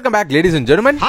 Welcome back ladies and gentleman.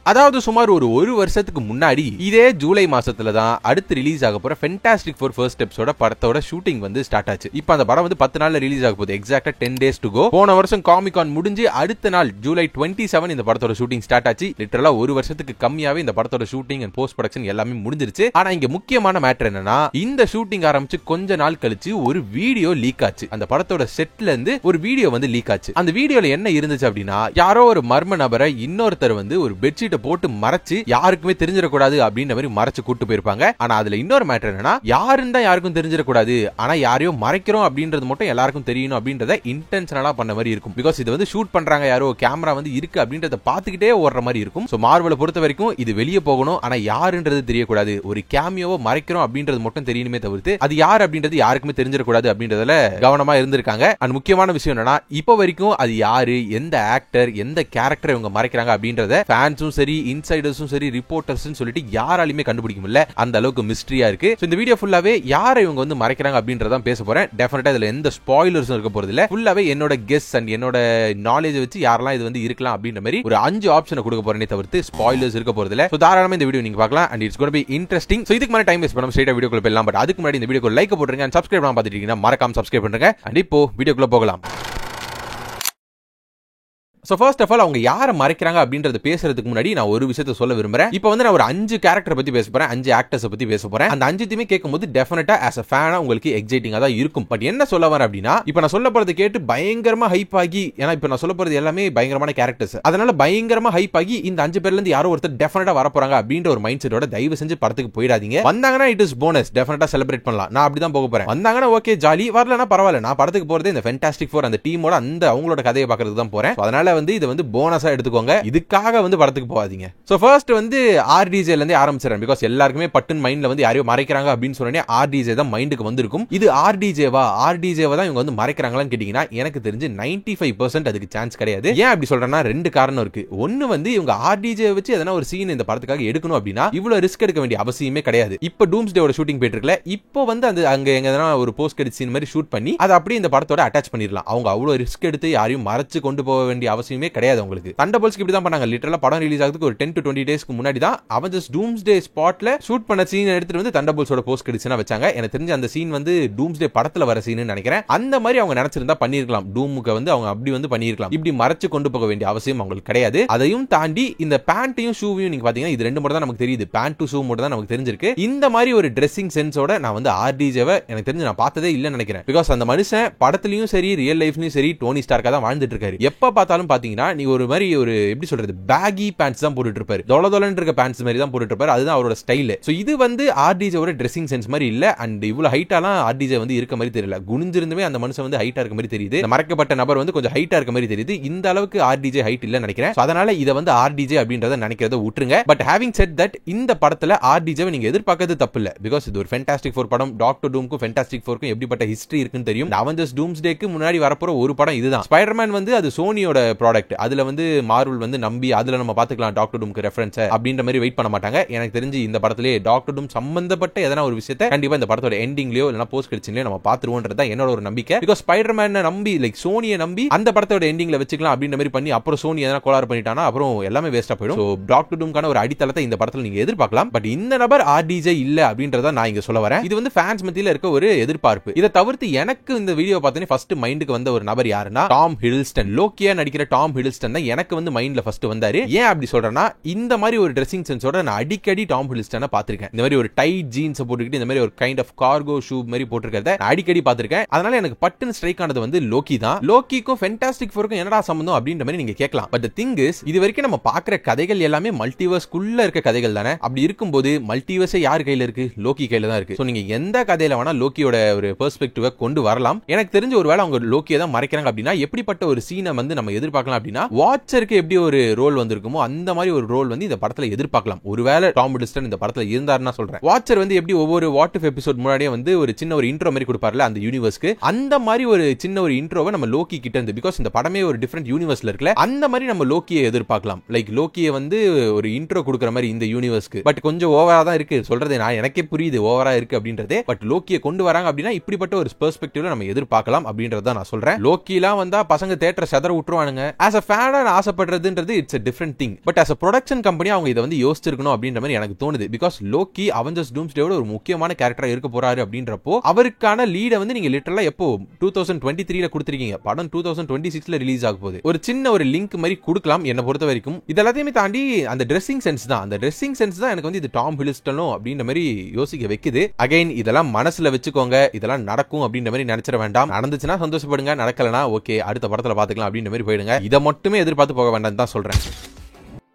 அதாவது சுமார் ஒரு வருஷத்துக்கு முன்னாடி இதே ஜூலை மாசத்துல தான் அடுத்து ரிலீஸ் ஆக போற ஃபென்டாஸ்டிக் ஃபோர் ஃபர்ஸ்ட் ஸ்டெப்ஸோட படத்தோட ஷூட்டிங் வந்து ஸ்டார்ட் ஆச்சு. இப்போ அந்த படம் வந்து 10 நாள்ல ரிலீஸ் ஆக போகுது. எக்ஸாக்ட்டா 10 days to go. போன வருஷம் காமிகான் முடிஞ்சு அடுத்த நாள் ஜூலை 27 இந்த படத்தோட ஷூட்டிங் ஸ்டார்ட் ஆச்சு. லிட்டரலா ஒரு வருஷத்துக்கு கம்மியாவே இந்த படத்தோட ஷூட்டிங் அண்ட் போஸ்ட் ப்ரொடக்ஷன் எல்லாமே முடிஞ்சிருச்சு. ஆனா இங்க முக்கியமான மேட்டர் என்னன்னா, இந்த ஷூட்டிங் ஆரம்பிச்சு கொஞ்ச நாள் கழிச்சு ஒரு வீடியோ லீக் ஆச்சு. அந்த படத்தோட செட்ல இருந்து ஒரு வீடியோ வந்து லீக் ஆச்சு. அந்த வீடியோல என்ன இருந்துச்சு அப்படின்னா, யாரோ ஒரு மர்ம நபரை இன்னொருத்தர் வந்து ஒரு பெட்ஷீட்டை போட்டு மறைச்சு யாருக்குமே தெரிஞ்சிடக்கூடாது அப்படின்ற மாதிரி மறைச்சு கூட்டு போயிருப்பாங்க. ஆனா அதுல இன்னொரு மேட்டர் என்னன்னா, யாருன்னு தான் யாருக்கும் தெரிஞ்சிடக்கூடாது, ஆனா யாரையோ மறைக்கிறோம் அப்படின்றது மட்டும் எல்லாருக்கும் தெரியணும் அப்படின்றத இன்டென்ஷனலா பண்ண மாதிரி இருக்கும். பிகாஸ் இது வந்து ஷூட் பண்றாங்க, யாரோ கேமரா வந்து இருக்கு அப்படின்றத பாத்துக்கிட்டே ஓடுற மாதிரி இருக்கும். சோ மார்வலை பொறுத்த வரைக்கும் இது வெளியே போகணும், ஆனா யாருன்றது தெரியக்கூடாது. ஒரு கேமியோவை மறைக்கிறோம் அப்படின்றது மட்டும் தெரியணுமே தவிர்த்து அது யார் அப்படின்றது யாருக்குமே தெரிஞ்சிடக்கூடாது அப்படின்றதுல கவனமா இருந்திருக்காங்க. அண்ட் முக்கியமான விஷயம் என்னன்னா, இப்போ வரைக்கும் அது யாரு, எந்த ஆக்டர், எந்த கேரக்டர் இவங்க மறைக்கிறாங்க அப்படின்றத ஃபேன்ஸும் சரி, இன்சைடர்ஸும் சரி, ரிப்போர்ட்டர்ஸ்னு சொல்லிட்டு யாராலுமே கண்டுபிடிக்க முடியல. அந்த அளவுக்கு மிஸ்டரியா இருக்கு. சோ இந்த வீடியோ ஃபுல்லாவே யாரை இவங்க வந்து மறைக்கிறாங்க அப்படின்றத பேச போறேன். டெஃபினட்டா இதுல எந்த ஸ்பாயிலர்ஸும் இருக்க போறது இல்ல. ஃபுல்லாவே என்னோட கெஸ் அண்ட் என்னோட நாலேஜ் வச்சு யாரெல்லாம் இது வந்து இருக்கலாம் அப்படின்ற மாதிரி ஒரு 5 ஆப்ஷனை கொடுக்க போறேனே தவிர்த்து ஸ்பாயிலர்ஸ் இருக்க போறது இல்ல. சோ தாராளமா இந்த வீடியோ நீங்க பார்க்கலாம். And it's gonna be interesting. So இதுக்கு முன்னாடி டைம் வேஸ்ட் பண்ணாம ஸ்ட்ரைட்டா வீடியோக்குள்ள போயிடலாம். பட் அதுக்கு முன்னாடி இந்த வீடியோக்கு லைக் போட்டுருங்க. அண்ட் சப்ஸ்கிரைப் பண்ணாம பார்த்துட்டு இருக்கீங்கன்னா மறக்காம சப்ஸ்கிரைப் பண்ணுங்க. அண்ட் இப்போ வீடியோக்குள்ள போகலாம். So first of all, அவங்க யாரை மறைக்கிறாங்க அப்படின்றது பேசுறதுக்கு முன்னாடி நான் ஒரு விஷயத்தை சொல்ல விரும்புறேன். இப்போ வந்து நான் ஒரு 5 கேரக்டர் பத்தி பேச போறேன், 5 ஆக்டர்ஸ் பத்தி பேச போறேன். அந்த 5த்தையுமே கேட்கும்போது டெஃபினட்டா as a fan உங்களுக்கு எக்ஸைட்டிங்கா தான் இருக்கும். பட் என்ன சொல்ல வரேன் அப்படின்னா, இப்போ நான் சொல்ல போறது கேட்டு பயங்கரமா ஹைப் ஆகி, ஏன்னா இப்போ நான் சொல்ல போறது எல்லாமே பயங்கரமான கேரக்டர்ஸ், அதனால பயங்கரமா ஹைப் ஆகி இந்த 5 பேர்ல இருந்து யாரோ ஒருத்தர் டெஃபினட்டா வர போறாங்க அப்படின்ற ஒரு மைண்ட் செட்டோட தயவு செஞ்சு படத்துக்கு போயிடாதீங்க. வந்தாங்கன்னா இட் இஸ் போனஸ், டெஃபினட்டா செலிப்ரேட் பண்ணலாம். நான் அப்படி தான் போக போறேன். வந்தாங்கன்னா ஓகே ஜாலி, வரலனா பரவாயில்ல. நான் படத்துக்கு போறதே இந்த ஃபென்டாஸ்டிக் ஃபோர் அந்த டீமோட அந்த அவங்களோட கதையை பார்க்கறதுக்கு தான் போறேன். அதனால வந்து இது வந்து போனஸ் எடுத்துக்கோங்க, இதுக்காக வந்து படத்துக்கு போகாதீங்க. சோ ஃபர்ஸ்ட் வந்து ஆர்டிஜேல இருந்து ஆரம்பிச்சறேன். பிகாஸ் எல்லாருக்குமே பட்டன் மைண்ட்ல வந்து யாரையோ மறைக்கிறாங்க அப்படின்னு சொன்னனே ஆர்டிஜே தான் மைண்டுக்கு வந்திருக்கும். இது ஆர்டிஜேவா தான் இவங்க வந்து மறைக்கிறாங்களான்னு கேட்டீங்கன்னா எனக்கு தெரிஞ்சு 95% அதுக்கு சான்ஸ் கிடையாது. ஏன் அப்படி சொல்றேன்னா, 2 காரணம் இருக்கு. ஒன்னு வந்து இவங்க ஆர்டிஜே வச்சு எதனா ஒரு சீன் இந்த படத்துக்காக எடுக்கணும் அப்படின்னா இவ்வளவு ரிஸ்க் எடுக்க வேண்டிய அவசியமே கிடையாது. இப்போ டூம்ஸ்டேவோட ஷூட்டிங் போயிட்டு இருக்குல, இப்போ வந்து அந்த அங்க எங்கனா ஒரு போஸ்ட் கிரெடிட் சீன் மாதிரி ஷூட் பண்ணி அதை அப்படியே இந்த படத்தோட அட்டாச் பண்ணிடலாம். அவங்க அவ்வளவு ரிஸ்க் எடுத்து யாரையும் மறைச்சு கொண்டு போக வேண்டிய அவசியமே கிடையாது அவங்களுக்கு. தண்டர்போல்ட்ஸ்க்கு இப்படி தான் பண்ணாங்க. லிட்டரலா படம் ரிலீஸ் ஆகிறதுக்கு ஒரு 10 to 20 டேஸ்க்கு முன்னாடி தான் அவெஞ்சர்ஸ் டூம்ஸ்டே ஸ்பாட்ல ஷூட் பண்ண சீன் எடுத்துட்டு வந்து தண்டர்போல்ட்ஸோட போஸ்ட் கிரெடிட்ஸ்னா வச்சாங்க. எனக்கு தெரிஞ்சு அந்த சீன் வந்து டூம்ஸ்டே படத்துல வர சீன் நினைக்கிறேன். அந்த மாதிரி அவங்க நினைச்சிருந்தா பண்ணிருக்கலாம். டூமுக்கு வந்து அவங்க அப்படி வந்து பண்ணிருக்கலாம். இப்படி மறைச்சு கொண்டு போக வேண்டிய அவசியம் அவங்களுக்கு கிடையாது. அதையும் தாண்டி இந்த பேண்ட்டையும் ஷூவையும் நீங்க பாத்தீங்கன்னா இது 2 மட்டும் தான் நமக்கு தெரியுது. பேண்ட் டு ஷூ மட்டும் தான் நமக்கு தெரிஞ்சிருக்கு. இந்த மாதிரி ஒரு ட்ரெஸ்ஸிங் சென்ஸோட நான் வந்து ஆர்டிஜேவை எனக்கு தெரிஞ்சு நான் பார்த்ததே இல்லைன்னு நினைக்கிறேன். பிகாஸ் அந்த மனுஷன் படத்துலயும் சரி ரியல் லைஃப்லயும் சரி டோனி ஸ்டார்க்கா தான் வாழ்ந்துட்டு இருக்காரு. எப்ப பார்த்தாலும் பாத்தீங்கன்னா நீ ஒரு மாதிரி ஒரு எப்படி சொல்றது பேகி பேண்ட்ஸ் தான் போட்டுட்டு இருப்பாரு. தொலதொலன்னு இருக்க பேண்ட்ஸ் மாதிரி தான் போட்டுட்டு இருப்பாரு. அதுதான் அவரோட ஸ்டைல். சோ இது வந்து ஆர்டிஜேவோட ட்ரெஸ்ஸிங் சென்ஸ் மாதிரி இல்ல. அண்ட் இவ்வளவு ஹைட்டாலாம் ஆர்டிஜே வந்து இருக்க மாதிரி தெரியல. குனிஞ்சிருந்துமே அந்த மனுஷன் வந்து ஹைட்டா இருக்க மாதிரி தெரியுது. மறைக்கப்பட்ட நபர் வந்து கொஞ்சம் ஹைட்டா இருக்க மாதிரி தெரியுது. இந்த அளவுக்கு ஆர்டிஜே ஹைட் இல்ல நினைக்கிறேன். அதனால இத வந்து ஆர்டிஜே அப்படின்றத நினைக்கிறத விட்டுருங்க. பட் ஹேவிங் செட் தட் இந்த படத்துல ஆர்டிஜேவை நீங்க எதிர்பார்க்கிறது தப்பு இல்ல. பிகாஸ் இது ஒரு ஃபென்டாஸ்டிக் ஃபோர் படம். டாக்டர் டூம்க்கும் ஃபென்டாஸ்டிக் ஃபோர்க்கும் எப்படிப்பட்ட ஹிஸ்டரி இருக்குன்னு தெரியும். அவெஞ்சர்ஸ் டூம்ஸ்டேக்கு முன்னாடி வரப்போற ஒரு படம் இதுதான். ஸ்பைடர்மேன் வந்து அது சோனியோட ப்ராடக்ட். அதுல வந்து மார்வல் வந்து நம்பி அதுல நம்ம பாத்துக்கலாம் டாக்டர் டூம்க்கு ரெஃபரன்ஸ் அப்படின்ற மாதிரி வெயிட் பண்ண மாட்டாங்க. எனக்கு தெரிஞ்சு இந்த படத்திலே டாக்டர் டூம் சம்பந்தப்பட்ட எதனா ஒரு விஷயத்தை கண்டிப்பா இந்த படத்தோட எண்டிங்லயோ இல்லனா போஸ்ட் கிரெடிட்ஸ்லயோ நம்ம பாத்துருவோம்ன்றது தான் என்னோட ஒரு நம்பிக்கை. பிகாஸ் ஸ்பைடர்மேனை நம்பி லைக் சோனியை நம்பி அந்த படத்தோட எண்டிங்ல வச்சுக்கலாம் அப்படின்ற மாதிரி பண்ணி அப்புறம் சோனி எதனா கோளாறு பண்ணிட்டானா அப்புறம் எல்லாமே வேஸ்டா போயிடும். சோ டாக்டர் டூம்கான ஒரு அடித்தளத்தை இந்த படத்துல நீங்க எதிர்பார்க்கலாம். பட் இந்த நபர் ஆர்டிஜே இல்ல அப்படின்றத நான் இங்க சொல்ல வரேன். இது வந்து ஃபேன்ஸ் மத்தியில இருக்க ஒரு எதிர்பார்ப்பு. இதை தவிர்த்து எனக்கு இந்த வீடியோ பார்த்தோன்னே ஃபர்ஸ்ட் மைண்டுக்கு வந்த ஒரு நபர் யாருன்னா டாம் ஹிடில்ஸ்டன். லோக்கியா நடிக்கிற டாம் ஹிடில்ஸ்டன் தான் எனக்கு வந்து மைண்ட்ல ஃபர்ஸ்ட் வந்தாரு. ஏன் அப்படி சொல்றேன்னா, இந்த மாதிரி ஒரு ட்ரெஸ்ஸிங் சென்ஸோட நான் அடிக்கடி டாம் ஹிடில்ஸ்டனை பார்த்திருக்கேன். இந்த மாதிரி ஒரு டைட் ஜீன்ஸ் போட்டுக்கிட்டு இந்த மாதிரி ஒரு கைண்ட் ஆஃப் கார்கோ ஷூ மாதிரி போட்டுருக்கிறத நான் அடிக்கடி பார்த்திருக்கேன். அதனால எனக்கு பட்டுன்னு ஸ்ட்ரைக் ஆனது வந்து லோக்கி தான். லோக்கிக்கும் ஃபென்டாஸ்டிக் ஃபோருக்கும் என்னடா சம்பந்தம் அப்படின்ற மாதிரி நீங்க கேட்கலாம். பட் தி திங் இஸ், இது வரைக்கும் நம்ம பார்க்குற கதைகள் எல்லாமே மல்டிவர்ஸ்க்குள்ள இருக்க கதைகள் தானே. அப்படி இருக்கும்போது மல்டிவர்ஸே யார் கையில இருக்கு? லோக்கி கையில தான் இருக்கு. சோ நீங்க எந்த கதையில வேணா லோக்கியோட ஒரு பெர்ஸ்பெக்டிவை கொண்டு வரலாம். எனக்கு தெரிஞ்ச ஒருவேளை அவங்க லோக்கியை தான் மறைக்கிறாங்க அப்படின்னா எப்படிப்பட்ட ஒரு சீனை வந்து நம்ம எதிர்பார்க்கலாம் அப்படின்னா, வாட்சருக்கு எப்படி ஒரு ரோல் வந்திருக்குமோ அந்த மாதிரி ஒரு ரோல் வந்து இந்த படத்துல எதிர்பார்க்கலாம். ஒருவேளை டாம் ஹிடில்ஸ்டன் இந்த படத்துல இருந்தாருன்னா சொல்றேன். வாட்சர் வந்து எப்படி ஒவ்வொரு வாட் இஃப் எபிசோட் முன்னாடியே வந்து ஒரு சின்ன ஒரு இன்ட்ரோ மாதிரி கொடுப்பார்ல அந்த யூனிவர்ஸ்க்கு, அந்த மாதிரி ஒரு சின்ன ஒரு இன்ட்ரோவை நம்ம லோக்கி கிட்ட இருந்து, பிகாஸ் இந்த படமே ஒரு டிஃபரெண்ட் யூனிவர்ஸ்ல இருக்குல்ல, அந்த மாதிரி நம்ம லோக்கியை எதிர்பார்க்கலாம். லைக் லோக்கியை வந்து ஒரு இன்ட்ரோ கொடுக்குற மாதிரி இந்த யூனிவர்ஸ்க்கு. பட் கொஞ்சம் ஓவரா தான் இருக்கு சொல்றது. நான் எனக்கே புரியுது ஓவரா இருக்கு அப்படின்றது. பட் லோக்கியை கொண்டு வராங்க அப்படின்னா இப்படிப்பட்ட ஒரு பெர்ஸ்பெக்டிவ்ல நம்ம எதிர்பார்க்கலாம் அப்படின்றத நான் சொல்றேன். லோக்கிலாம் வந்தா பசங்க தியேட்டர் செதற விட்டுருவானுங்க. as a fan நான் ஆசைப்படுறதுன்றது it's a different thing, but as a production company அவங்க இத வந்து யோசிச்சிருக்கணும் அப்படின்ற மாதிரி எனக்கு தோணுது. பிகாஸ் லோக்கி அவெஞ்சர்ஸ் டூம்ஸ்டேவோட ஒரு முக்கியமான கேரக்டரா இருக்க போறாரு அப்படின்றப்போ அவருக்கான லீட வந்து நீங்க லிட்டரலா எப்போ 2023ல கொடுத்திருக்கீங்க, படம் 2026ல ரிலீஸ் ஆக போகுது. ஒரு சின்ன ஒரு லிங்க் மாதிரி கொடுக்கலாம் என்ன பொறுத்த வரைக்கும். இதெல்லாத்தையுமே தாண்டி அந்த ட்ரெஸ்ஸிங் சென்ஸ் தான், அந்த ட்ரெஸ்ஸிங் சென்ஸ் தான் எனக்கு வந்து இது டாம் ஹிடில்ஸ்டனும் அப்படின்ற மாதிரி யோசிக்க வைக்குது. அகைன் இதெல்லாம் மனசுல வச்சுக்கோங்க, இதெல்லாம் நடக்கும் அப்படின்ற மாதிரி நினைச்சிட வேண்டாம். நடந்துச்சுன்னா சந்தோஷப்படுங்க, நடக்கலனா ஓகே அடுத்த படத்துல பாத்துக்கலாம் அப்படின்ற மாதிரி போயிடுங்க. இதை மட்டுமே எதிர்பார்த்து போக வேண்டாம் தான் சொல்றேன்.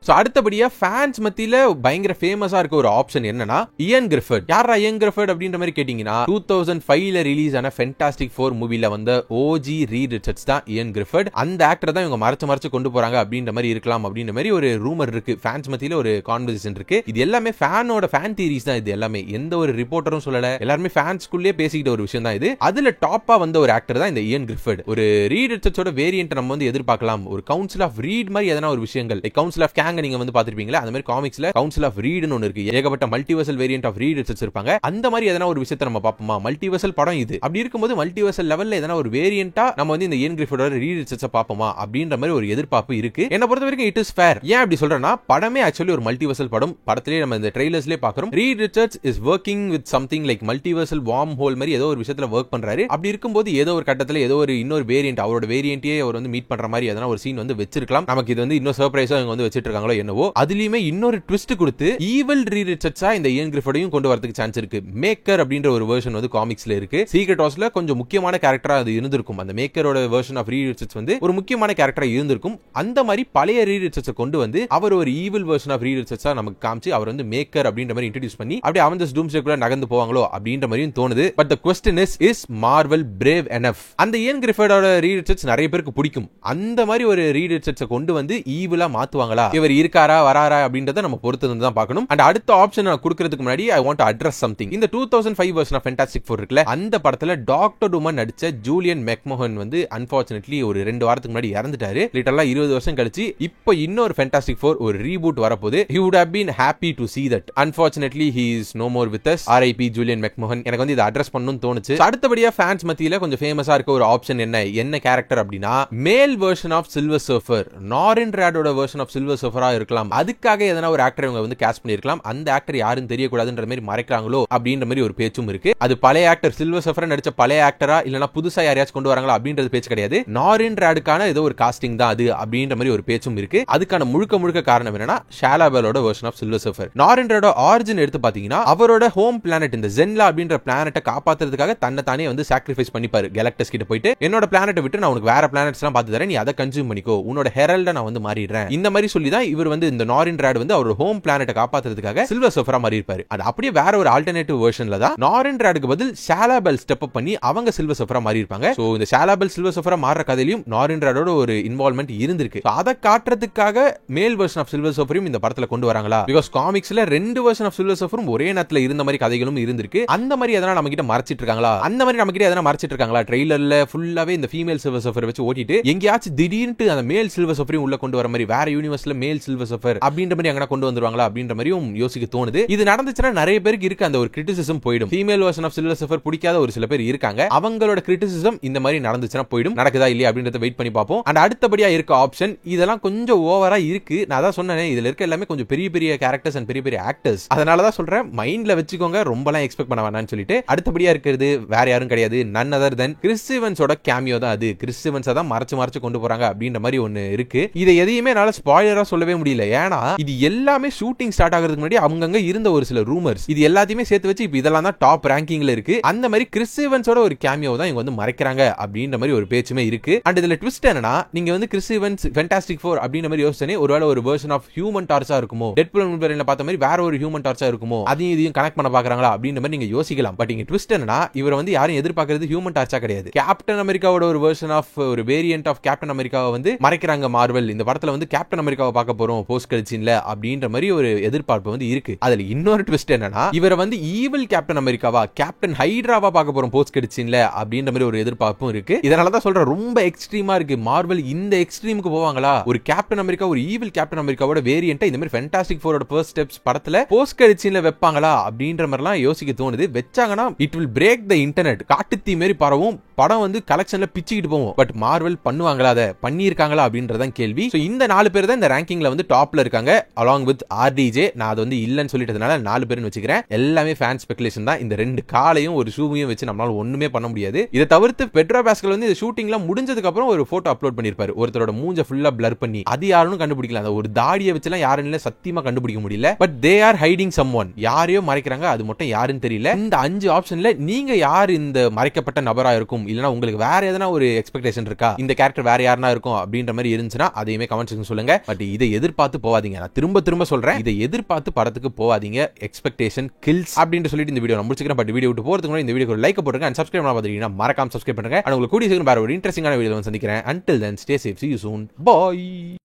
சோ அடுத்தபடியா ஃபேன்ஸ் மத்தியில பயங்கர ஃபேமஸா இருக்க ஒரு ஆப்ஷன் என்னன்னா இயன் கிரிஃபர்ட். யாரா இயன் கிரிஃபர்ட் அப்படின்ற மாதிரி கேட்டீங்கன்னா 2005ல ரிலீஸ் ஆன ஃபென்டாஸ்டிக் 4 மூவில வந்த ஓஜி ரீட் ரிச்சர்ட்ஸ் தான் இயன் கிரிஃபர்ட். அந்த ஆக்டர் தான் இவங்க மறைச்சு கொண்டு போறாங்க அப்படின்ற மாதிரி இருக்கலாம் அப்படின்ற மாதிரி ஒரு ரூமர் இருக்கு. ஃபேன்ஸ் மத்தியில ஒரு கான்வர்சேஷன் இருக்கு. இது எல்லாமே ஃபேனோட ஃபேன் தியரிஸ் தான். இது எல்லாமே எந்த ஒரு ரிப்போர்ட்டரும் சொல்லல, எல்லாருமே ஃபேன்ஸ்குள்ளே பேசிக்கிட்ட ஒரு விஷயம் தான் இது. அதுல டாப்பா வந்த ஒரு ஆக்டர் தான் இந்த இயன் கிரிஃபர்ட். ஒரு ரீட் ரிச்சர்ட்ஸோட வேரியன்ட் நம்ம வந்து எதிர்பார்க்கலாம். ஒரு கவுன்சில் ஆஃப் ரீட் மாதிரி எதனா ஒரு விஷயங்கள், லைக் கவுன்சில் ஆஃப் கேங் நீங்க வந்து பாத்திருப்பீங்களா, அந்த மாதிரி காமிக்ஸ்ல கவுன்சில் ஆஃப் ரீட்னு ஒன்னு இருக்கு. ஏகப்பட்ட மல்டிவர்சல் வேரியன்ட் ஆஃப் ரீட் வச்சிருப்பாங்க. அந்த மாதிரி எதனா ஒரு விஷயத்தை நம்ம பாப்போமா? மல்டிவர்சல் படம் இது. அப்படி இருக்கும்போது மல்டிவர்சல் லெவல்ல எதனா ஒரு வேரியன்ட்டா நம்ம வந்து இந்த இயன் கிரிஃபர்டோட ரீட் ரிச்சர்ட்ஸை பாப்போமா அப்படின்ற மாதிரி ஒரு எதிர்பார்ப்பு இருக்கு. என்ன பொறுத்த வரைக்கும் இட் இஸ் ஃபேர். ஏன் அப்படி சொல்றேன்னா படமே ஆக்சுவலி ஒரு மல்டிவர்சல் படம். படத்திலேயே நம்ம இந்த ட்ரெய்லர்ஸ்லயே பாக்குறோம் read Richards is working with something like multiversal warm whole மாதிரி ஏதோ ஒரு விஷயத்துல வர்க் பண்றாரு. அப்படி இருக்கும்போது ஏதோ ஒரு கட்டத்துல ஏதோ ஒரு இன்னொரு வேரியன்ட், அவரோட வேரியன்ட்டே அவர் வந்து மீட் பண்ற மாதிரி எதனா ஒரு சீன் வந்து வச்சிருக்கலாம். நமக்கு இது வந்து இன்னும் சர்ப்ரைஸா அவங்க வந்து வச்சிட்டு இருக்காங்களோ என்னவோ. அதுலயுமே இன்னொரு ட்விஸ்ட் கொடுத்து ஈவில் ரீட் ரிச்சர்ட்ஸா இந்த இயன் கிரிஃபர்டையும் கொண்டு வரதுக்கு சான்ஸ் இருக்கு. மேக்கர் அப்படின்ற ஒரு வெர்ஷன் வந்து காமிக்ஸ்ல இருக்கு. சீக்ரெட் ஹவுஸ்ல கொஞ்சம் முக்கியமான கேரக்டரா அது இருந்திருக்கும். அந்த மேக்கரோட வெர்ஷன் ஆஃப் ரீட் ரிச்சர்ட்ஸ் வந்து ஒரு முக்கியமான கேரக்டரா இருந்திருக்கும். அந்த மாதிரி பழைய ரீட் ரிச்சர்ட்ஸை கொண்டு வந்து அவர் ஒரு ஈவில் வெர்ஷன் ஆஃப் ரீட் ரிச்சர்ட்ஸா நமக்கு காமிச்சு அவர் வந்து மேக்கர் அப்படின்ற மாதிரி இன்ட்ரோடியூஸ் பண்ணி அப்படியே அவெஞ்சர்ஸ் டூம்ஸ்டேக்குள்ள நகர்ந்து போவாங்களோ அப்படின்ற மாதிரியும் தோணுது. But the question is Marvel brave enough? அந்த இயன் கிரிஃபர்டோட ரீட் ரிச்சர்ட்ஸ் நிறைய பேருக்கு பிடிக்கும். அந்த மாதிரி ஒரு ரீட் ரிச்சர்ட்ஸை கொண்டு வந்து ஈவிலா மாத்துவாங்களா? இவர் இருக்காரா வராரா அப்படின்றத நம்ம பொறுத்து தான் பார்க்கணும். அண்ட் அடுத்த ஆப்ஷன் நான் கொடுக்கிறதுக்கு முன்னாடி I want to address something. இந்த 2005 வெர்ஷன் ஆஃப் ஃபென்டாஸ்டிக் 4 இருக்குல, அந்த படத்துல டாக்டர் டூமன் நடிச்ச ஜூலியன் மெக்மோகன் வந்து அன்பார்ச்சுனேட்லி ஒரு 2 வாரத்துக்கு முன்னாடி இறந்துட்டாரு. லிட்டரலா 20 வருஷம் கழிச்சு இப்போ இன்னொரு ஃபென்டாஸ்டிக் 4 ஒரு ரீபூட் வரப்போகுது. He would have been happy to see that. Unfortunately he is no more with us. RIP Julian McMahon. எனக்கு வந்து இதை அட்ரஸ் பண்ணணும்னு தோணுச்சு. அடுத்தபடியா ஃபேன்ஸ் மத்தியில கொஞ்சம் ஃபேமஸா இருக்க ஒரு ஆப்ஷன் என்ன கேரக்டர் அப்படின்னா male version of silver Surfer. Norrin ராடோட வெர்ஷன் ஆஃப் சில்வர் சர்ஃபரா இருக்கலாம். அதுக்காக எதனா ஒரு ஆக்டர் இவங்க வந்து காஸ்ட் பண்ணிருக்கலாம். அந்த ஆக்டர் யாருன்னு தெரியக்கூடாதுன்ற மாதிரி மறைக்கிறாங்களோ அப்படின்ற மாதிரி ஒரு பேச்சும் இருக்கு. அது பழைய ஆக்டர் சில்வர் சர்ஃபர் நடிச்ச பழைய ஆக்டரா இல்லனா புதுசா யாரையாச்சும் கொண்டு வராங்களா அப்படின்றது பேச்சு கிடையாது. நாரின் ராடுக்கான ஏதோ ஒரு காஸ்டிங் தான் அது அப்படின்ற மாதிரி ஒரு பேச்சும் இருக்கு. அதுக்கான முழுக்க காரணம் என்னன்னா ஷாலாபெலோட version of silver Surfer. Norrin ராடோட ஆரிஜின் எடுத்து பாத்தீங்கன்னா அவரோட ஹோம் பிளானட் இந்த ஜென்லா அப்படின்ற பிளானட்டை காப்பாத்துறதுக்காக தன்னை தானே வந்து சாக்ரிஃபைஸ் பண்ணிப்பாரு. கேலக்டஸ் கிட்ட போயிட்டு என்னோட பிளானட்டை விட்டு நான் உனக்கு வேற பிளானட்ஸ் எல்லாம் பார்த்து தரேன், நீ அதை கன்சியூம் பண்ணிக்கோ, உன்னோட ஹெரல்ட நான் வந்து மாறிடுறேன். இந்த மாதிரி சொல்லி தான் இவர் வந்து இந்த நாரின் ராட் வந்து அவரோட ஹோம் பிளானட்டை காப்பாத்துறதுக்காக சில்வர் சர்ஃபரா மாறி இருப்பாரு. அது அப்படியே வேற ஒரு ஆல்டர்னேட்டிவ் வெர்ஷன்ல தான் நாரின் ராடுக்கு பதில் ஷாலாபெல் ஸ்டெப் அப் பண்ணி அவங்க சில்வர் சர்ஃபரா மாறி இருப்பாங்க. சோ இந்த ஷாலாபெல் சில்வர் சர்ஃபரா மாற கதையிலும் நாரின் ராடோட ஒரு இன்வால்வ்மெண்ட் இருந்திருக்கு. அதை காட்டுறதுக்காக மேல் வெர்ஷன் ஆஃப் சில்வர் சர்ஃபரையும் இந்த படத்துல கொண்டு வராங்களா? பிகாஸ் காமிக்ஸ்ல 2 வெர்ஷன் ஆஃப் சில்வர் சர்ஃபரும் ஒரே நேரத்துல இருந்த மாதிரி கதைகளும் இருந்திருக்கு. அந்த மாதிரி எதனா நம்ம கிட்ட மறைச்சிட்டு இருக்காங்களா? அந்த மாதிரி நம்ம கிட்ட எதனா மறைச்சிட்டு இருக்காங்களா? ட்ரெய்லர்ல ஃபுல்லாவே இந்த ஃபீமேல் சில்வர் சர்ஃபர் வச்சு ஓட்டிட்டு எங்கயாச்சும் திடீர்னு அந்த மேல் சில்வர் சர்ஃபரையும் உள்ள கொண்டு வர மாதிரி வேற யூனிவர்ஸ்ல மேல் சில்வர் சர்ஃபர் அப்படின்ற மாதிரி எங்கனா கொண்டு வந்துருவாங்களா அப்படின்ற மாதிரியும் யோசிக்க தோணுது. இது நடந்துச்சுன்னா நிறைய பேருக்கு இருக்க அந்த ஒரு கிரிட்டிசிசம் போயிடும். Female version of silver surfer பிடிக்காத ஒரு சில பேர் இருக்காங்க. அவங்களோட கிரிட்டிசிசம் இந்த மாதிரி நடந்துச்சுன்னா போயிடும். நடக்குதா இல்லையா அப்படின்றத வெயிட் பண்ணி பார்ப்போம். அண்ட் அடுத்தபடியா இருக்க ஆப்ஷன் இதெல்லாம் கொஞ்சம் ஓவரா இருக்கு. நான் தான் சொன்னேன் இதுல இருக்க எல்லாமே கொஞ்சம் பெரிய கேரக்டர்ஸ் அண்ட் பெரிய ஆக்டர்ஸ். அதனால தான் சொல்றேன் மைண்ட்ல வச்சுக்கோங்க, ரொம்பலாம் எக்ஸ்பெக்ட் பண்ண வேணாம்னு சொல்லிட்டு. அடுத்தபடியா இருக்கிறது வேற யாரும் கிடையாது, none other than கிறிஸ் ஈவன்ஸோட கேமியோ தான். அது கிறிஸ் ஈவன்ஸை தான் மறைச்சு கொண்டு போறாங்க அப்படின்ற மாதிரி ஒன்னு இருக்கு. இதை எதையுமே என்னால ஸ்பாயிலரா சொல்லவே முடியல. ஏன்னா இது எல்லாமே ஷூட்டிங் ஸ்டார்ட் ஆகிறதுக்கு முன்னாடி அவங்கங்க இருந்த ஒரு சில ரூமர்ஸ். இது எல்லாத்தையுமே சேர்த்து வச்சு இப்ப இதெல்லாம் தான் டாப் ரேங்கிங்ல இருக்கு. அந்த மாதிரி கிறிஸ் ஈவன்ஸோட ஒரு கேமியோ தான் இவங்க வந்து மறைக்கிறாங்க அப்படின்ற மாதிரி ஒரு பேச்சுமே இருக்கு. அண்ட் இதுல ட்விஸ்ட் என்னன்னா நீங்க வந்து கிறிஸ் ஈவன்ஸ் ஃபென்டாஸ்டிக் 4 அப்படின்ற மாதிரி யோசிச்சனே ஒருவேளை ஒரு வெர்ஷன் ஆஃப் ஹியூமன் டார்ச்சா இருக்குமோ, டெட்பூல் முன்பரில பார்த்த மாதிரி வேற ஒரு ஹியூமன் டார்ச்சா இருக்குமோ, அதையும் இதையும் கனெக்ட் பண்ண பாக்குறாங்களா அப்படின்ற மாதிரி நீங்க யோசிக்கலாம். பட் இங்க ட்விஸ்ட் என்னன்னா இவரை வந்து யாரும் எதிர்பார்க்கிறது ஹியூமன் டார்ச்சா கிடையாது. கேப்டன் அமெரிக்காவோட ஒரு வெர்ஷன் ஆஃப் ஒரு வேரியன்ட் ஆஃப் கேப்டன் அமெரிக்காவை வந்து மறைக்கிறாங்க மார்வெல். இந்த படத்துல வந்து கேப்டன் அமெரிக்காவை பார்க்க போறோம் போஸ்ட் கிரெடிட் சீன்ல அப்படின்ற மாதிரி ஒரு எதிர்பார்ப்பு வந்து இருக்கு. அதுல இன்னொரு ட்விஸ்ட் என்னன்னா இவரை வந்து ஈவில் கேப்டன் அமெரிக்காவா கேப்டன் ஹைட்ராவா பார்க்க போறோம் போஸ்ட் கிரெடிட் சீன்ல அப்படின்ற மாதிரி ஒரு எதிர்பார்ப்பும் இருக்கு. இதனால தான் சொல்றேன் ரொம்ப எக்ஸ்ட்ரீமா இருக்கு. மார்வெல் இந்த எக்ஸ்ட்ரீமுக்கு போவாங்களா? ஒரு கேப்டன் அமெரிக்கா ஒரு ஈவில் கேப்டன் அமெரிக்காவோட வேரியன்ட் இந்த மாதிரி ஃபென்டாஸ்டிக் 4 ஃபர்ஸ்ட் ஸ்டெப்ஸ் படத்துல போஸ்ட் கிரெடிட் சீன்ல வைப்பாங்களா அப்படின்ற மாதிரிலாம் யோசிக்க தோணுது. வெச்சாங்கன்னா it will break the internet. காட்டுத்தீ மாதிரி பரவும். படம் வந்து கலெக்ஷன்ல பிச்சுக்கிட்டு போவோம். பட் மார்வெல் பண்ணுவாங்களா, அதை பண்ணியிருக்காங்களா அப்படின்றதான் கேள்வி. இந்த 4 பேர் தான் இந்த ரேங்கிங்ல வந்து டாப்ல இருக்காங்க along with RDJ. நான் அது வந்து இல்லன்னு சொல்லிட்டதுனால 4 பேர்னு வச்சுக்கிறேன். எல்லாமே ஃபேன் ஸ்பெகுலேஷன் தான். இந்த 2 காலையும் ஒரு ஷூவையும் வச்சு நம்மளால ஒண்ணுமே பண்ண முடியாது. இதை தவிர்த்து பெட்ரோ பாஸ்கல் வந்து இந்த ஷூட்டிங்லாம் முடிஞ்சதுக்கு அப்புறம் ஒரு போட்டோ அப்லோட் பண்ணிருப்பாரு. ஒருத்தரோட மூஞ்ச ஃபுல்லா பிளர் பண்ணி, அது யாரும் கண்டுபிடிக்கல. அந்த ஒரு தாடியை வச்சுலாம் யாருன்னு சத்தியமா கண்டுபிடிக்க முடியல. But they are hiding someone. யாரையோ மறைக்கிறாங்க, அது மட்டும் யாருன்னு தெரியல. இந்த 5 ஆப்ஷன்ல நீங்க யார் இந்த மறைக்கப்பட்ட நபரா இருக்கும், இல்லனா உங்களுக்கு வேற எதனா ஒரு எக்ஸ்பெக்டேஷன் இருக்கா, இந்த கேரக்டர் வேற யாரனா இருக்கும் அப்படின்ற மாதிரி இருந்துச்சுன்னா அதையுமே கமெண்ட் செக்ஷன் சொல்லுங்க. பட் இதை எதிர்பார்த்து போவாதீங்க. நான் திரும்ப சொல்றேன், இதை எதிர்பார்த்து படத்துக்கு போவாதீங்க. எக்ஸ்பெக்டேஷன் கில்ஸ் அப்படின்னு சொல்லிட்டு இந்த வீடியோ நான் முடிச்சுக்கிறேன். பட் வீடியோ விட்டு போறதுக்கு முன்னாடி இந்த வீடியோக்கு ஒரு லைக் போடுங்க. அண்ட் சப்ஸ்கிரைப் பண்ண பாத்தீங்கன்னா மறக்காம சப்ஸ்கிரைப் பண்ணுங்க. உங்களுக்கு கூடிய சீக்கிரம் வேற ஒரு இன்ட்ரெஸ்டிங்கான வீடியோ வந்து சந்திக்கிறேன். Until then, stay safe. See you soon. Bye.